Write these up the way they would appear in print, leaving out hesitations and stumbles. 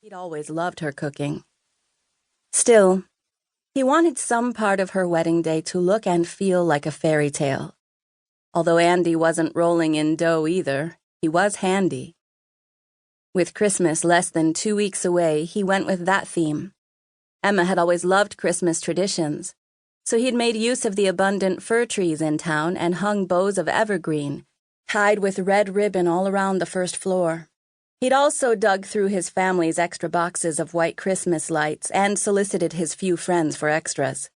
He'd always loved her cooking. Still, he wanted some part of her wedding day to look and feel like a fairy tale. Although Andy wasn't rolling in dough either, he was handy. With Christmas less than 2 weeks away, he went with that theme. Emma had always loved Christmas traditions, so he'd made use of the abundant fir trees in town and hung bows of evergreen, tied with red ribbon all around the first floor. He'd also dug through his family's extra boxes of white Christmas lights and solicited his few friends for extras.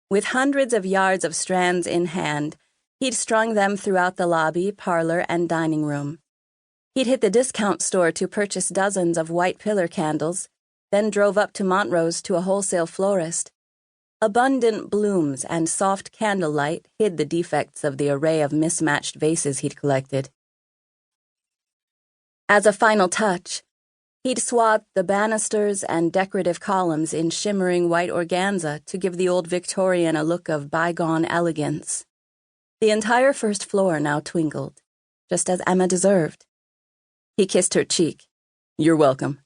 With hundreds of yards of strands in hand, he'd strung them throughout the lobby, parlor, and dining room. He'd hit the discount store to purchase dozens of white pillar candles, then drove up to Montrose to a wholesale florist. Abundant blooms and soft candlelight hid the defects of the array of mismatched vases he'd collected. As a final touch, he'd swathed the banisters and decorative columns in shimmering white organza to give the old Victorian a look of bygone elegance. The entire first floor now twinkled, just as Emma deserved. He kissed her cheek. "You're welcome.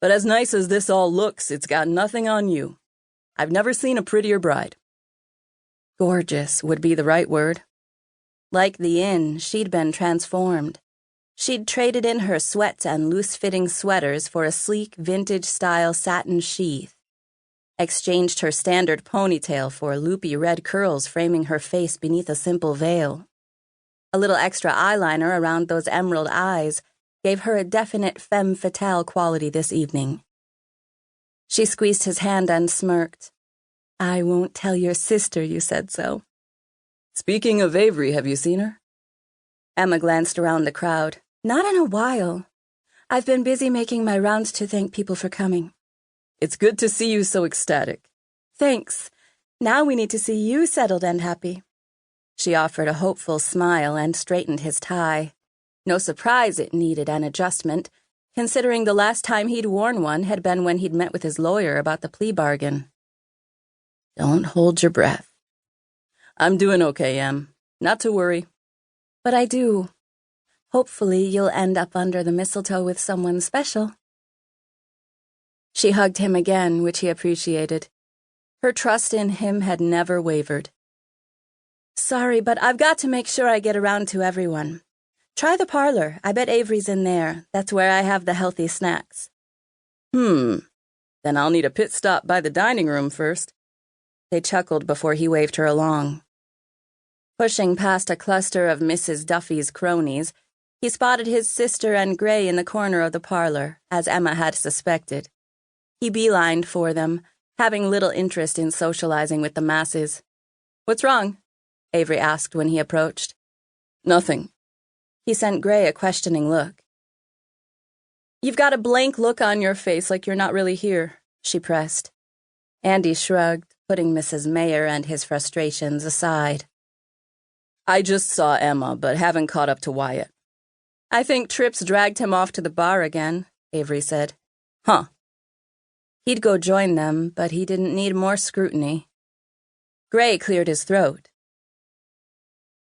But as nice as this all looks, it's got nothing on you. I've never seen a prettier bride." Gorgeous would be the right word. Like the inn, she'd been transformed. She'd traded in her sweats and loose-fitting sweaters for a sleek, vintage-style satin sheath, exchanged her standard ponytail for loopy red curls framing her face beneath a simple veil. A little extra eyeliner around those emerald eyes gave her a definite femme fatale quality this evening. She squeezed his hand and smirked. "I won't tell your sister you said so." "Speaking of Avery, have you seen her?" Emma glanced around the crowd. "Not in a while. I've been busy making my rounds to thank people for coming." "It's good to see you so ecstatic." "Thanks. Now we need to see you settled and happy." She offered a hopeful smile and straightened his tie. No surprise it needed an adjustment, considering the last time he'd worn one had been when he'd met with his lawyer about the plea bargain. "Don't hold your breath." "I'm doing okay, Em. Not to worry." "But I do. Hopefully you'll end up under the mistletoe with someone special." She hugged him again, which he appreciated. Her trust in him had never wavered. "Sorry, but I've got to make sure I get around to everyone. Try the parlor. I bet Avery's in there. That's where I have the healthy snacks." Then I'll need a pit stop by the dining room first." They chuckled before he waved her along. Pushing past a cluster of Mrs. Duffy's cronies, he spotted his sister and Gray in the corner of the parlor, as Emma had suspected. He beelined for them, having little interest in socializing with the masses. "What's wrong?" Avery asked when he approached. "Nothing." He sent Gray a questioning look. "You've got a blank look on your face like you're not really here," she pressed. Andy shrugged, putting Mrs. Mayer and his frustrations aside. "I just saw Emma, but haven't caught up to Wyatt." "I think Tripp's dragged him off to the bar again," Avery said. "Huh." He'd go join them, but he didn't need more scrutiny. Gray cleared his throat.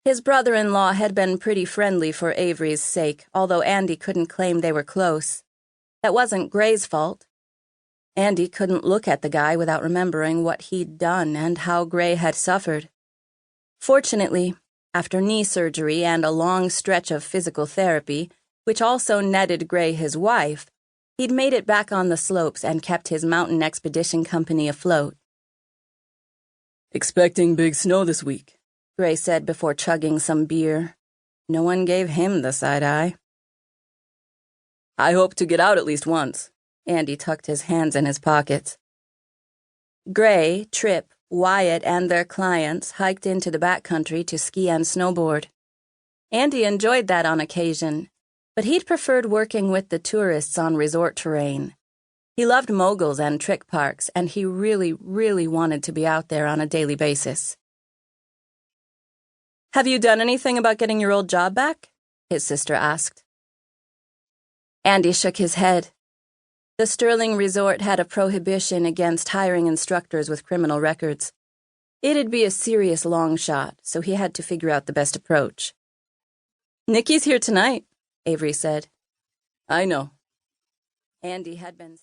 His brother-in-law had been pretty friendly for Avery's sake, although Andy couldn't claim they were close. That wasn't Gray's fault. Andy couldn't look at the guy without remembering what he'd done and how Gray had suffered. Fortunately, after knee surgery and a long stretch of physical therapy, which also netted Gray his wife, he'd made it back on the slopes and kept his mountain expedition company afloat. "Expecting big snow this week," Gray said before chugging some beer. No one gave him the side eye. "I hope to get out at least once." Andy tucked his hands in his pockets. Gray, Tripp, Wyatt, and their clients hiked into the backcountry to ski and snowboard. Andy enjoyed that on occasion, but he'd preferred working with the tourists on resort terrain. He loved moguls and trick parks, and he really, really wanted to be out there on a daily basis. "Have you done anything about getting your old job back?" his sister asked. Andy shook his head. The Sterling Resort had a prohibition against hiring instructors with criminal records. It'd be a serious long shot, so he had to figure out the best approach. "Nikki's here tonight," Avery said. "I know." Andy had been